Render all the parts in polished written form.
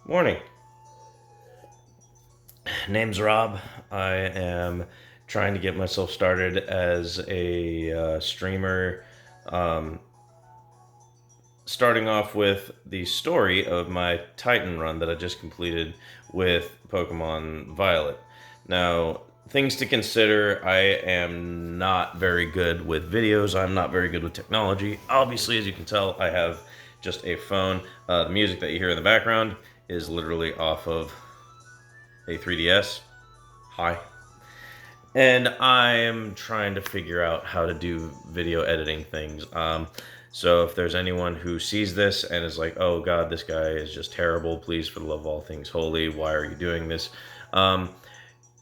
Morning. Name's Rob. I am trying to get myself started as a streamer. Um, Starting off with the story of my Titan run that I just completed with Pokemon Violet. Now, things to consider: I am not very good with videos, I'm not very good with technology. Obviously, as you can tell, I have just a phone. The music that you hear in the background is literally off of a 3DS. Hi. And I am trying to figure out how to do video editing things. So if there's anyone who sees this and is like, "Oh God, this guy is just terrible. Please, for the love of all things holy, why are you doing this?" Um,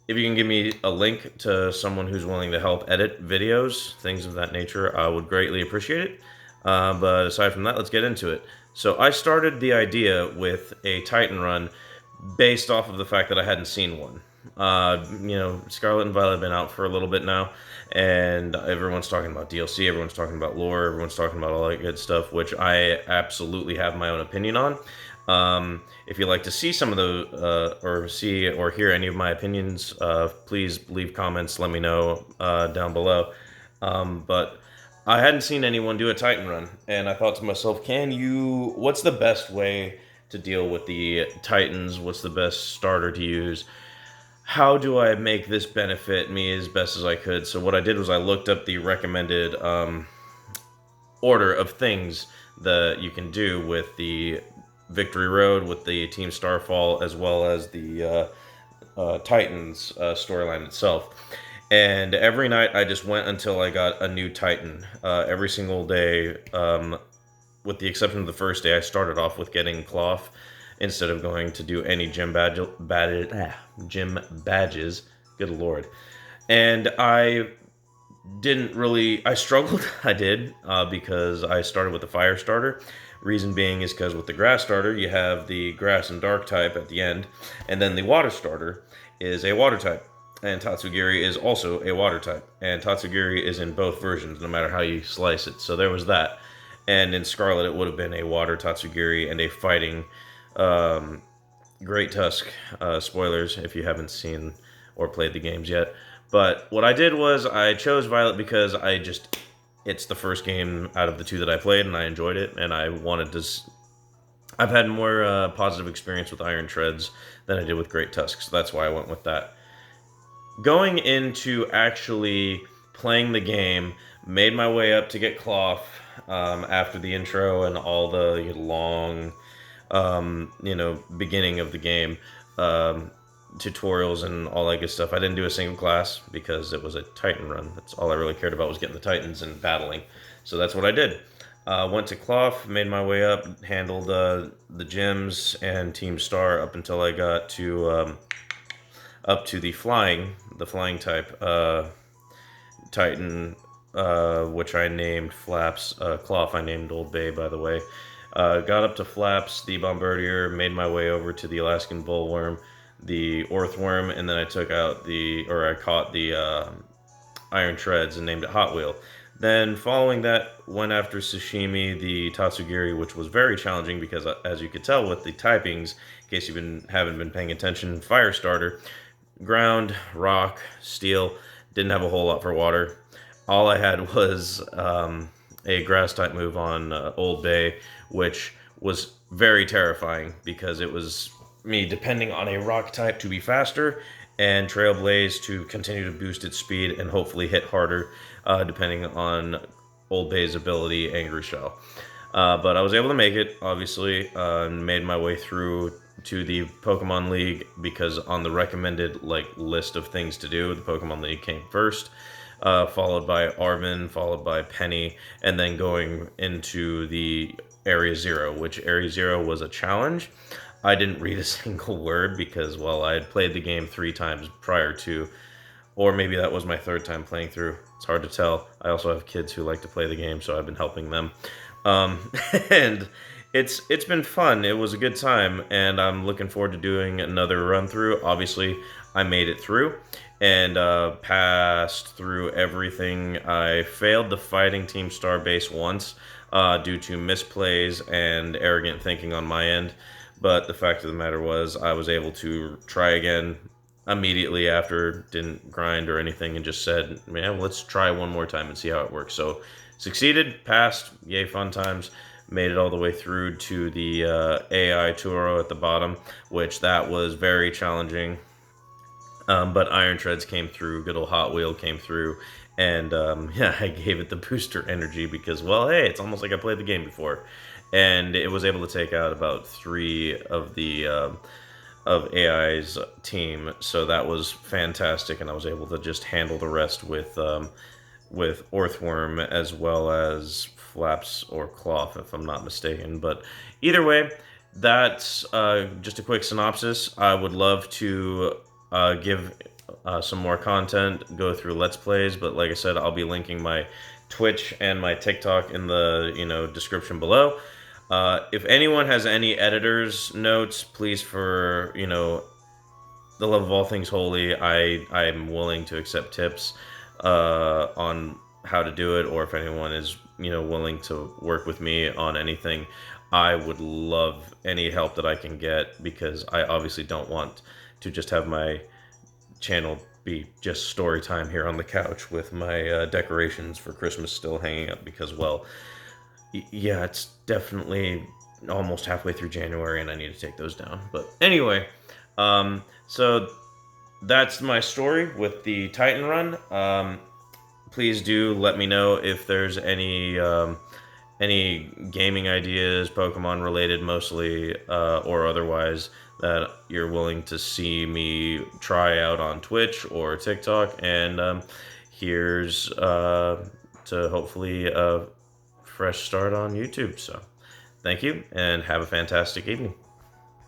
if you can give me a link to someone who's willing to help edit videos, things of that nature, I would greatly appreciate it. But aside from that, let's get into it. So I started the idea with a Titan run based off of the fact that I hadn't seen one. Scarlet and Violet have been out for a little bit now, and everyone's talking about DLC, everyone's talking about lore, everyone's talking about all that good stuff, which I absolutely have my own opinion on. If you'd like to see some of the, or see or hear any of my opinions, please leave comments, let me know down below. But I hadn't seen anyone do a Titan run, and I thought to myself, what's the best way to deal with the Titans? What's the best starter to use? How do I make this benefit me as best as I could? So what I did was I looked up the recommended order of things that you can do with the Victory Road, with the Team Starfall, as well as the Titans storyline itself. And every night I just went until I got a new Titan. Every single day, with the exception of the first day, I started off with getting Cloth instead of going to do any gym badges. Good lord. And I struggled. I did, because I started with the fire starter. Reason being is because with the grass starter, you have the grass and dark type at the end, and then the water starter is a water type. And Tatsugiri is also a water type. And Tatsugiri is in both versions, no matter how you slice it. So there was that. And in Scarlet, it would have been a water Tatsugiri and a fighting Great Tusk. Spoilers if you haven't seen or played the games yet. But what I did was I chose Violet because it's the first game out of the two that I played, and I enjoyed it, and I wanted to. I've had more positive experience with Iron Treads than I did with Great Tusk, so that's why I went with that. Going into actually playing the game, made my way up to get Cloth after the intro and all the long, beginning of the game. Tutorials and all that good stuff. I didn't do a single class because it was a Titan run. That's all I really cared about, was getting the Titans and battling. So that's what I did. Went to Cloth, made my way up, handled the gyms and Team Star up until I got to up to the flying type Titan, which I named Flaps. Cloth I named Old Bay, by the way. Got up to Flaps, the Bombardier, made my way over to the Alaskan Bullworm, the Orthworm, and then I caught the Iron Treads and named it Hot Wheel. Then following that, went after Sashimi, the Tatsugiri, which was very challenging because, as you could tell with the typings, in case you haven't been paying attention, fire starter, ground, rock, steel, didn't have a whole lot for water. All I had was a grass type move on Old Bay, which was very terrifying because it was me depending on a rock type to be faster, and Trailblaze to continue to boost its speed and hopefully hit harder, depending on Old Bay's ability, Angry Shell. But I was able to make it, obviously, and made my way through to the Pokemon League because on the recommended list of things to do, the Pokemon League came first, followed by Arven, followed by Penny, and then going into the Area Zero, which Area Zero was a challenge. I didn't read a single word because, well, I had played the game 3 times prior to, or maybe that was my 3rd time playing through. It's hard to tell. I also have kids who like to play the game, so I've been helping them. And it's been fun. It was a good time, and I'm looking forward to doing another run through. Obviously, I made it through and passed through everything. I failed the fighting Team Starbase once due to misplays and arrogant thinking on my end. But the fact of the matter was, I was able to try again immediately after, didn't grind or anything, and just said, man, let's try one more time and see how it works. So succeeded, passed, yay, fun times. Made it all the way through to the AI Turo at the bottom, which that was very challenging. But Iron Treads came through, good old Hot Wheel came through, and yeah, I gave it the booster energy because, well, hey, it's almost like I played the game before. And it was able to take out about 3 of the of AI's team, so that was fantastic, and I was able to just handle the rest with Orthworm as well as Flaps or Cloth, if I'm not mistaken. But either way, that's just a quick synopsis. I would love to give some more content, go through Let's Plays, but like I said, I'll be linking my Twitch and my TikTok in the description below. If anyone has any editor's notes, please, for the love of all things holy, I'm willing to accept tips on how to do it, or if anyone is willing to work with me on anything, I would love any help that I can get, because I obviously don't want to just have my channel be just story time here on the couch with my decorations for Christmas still hanging up, because, well, yeah, it's definitely almost halfway through January and I need to take those down. But anyway, so that's my story with the Titan run. Please do let me know if there's any gaming ideas, Pokemon related mostly, or otherwise, that you're willing to see me try out on Twitch or TikTok. And here's to hopefully a fresh start on YouTube. So thank you and have a fantastic evening.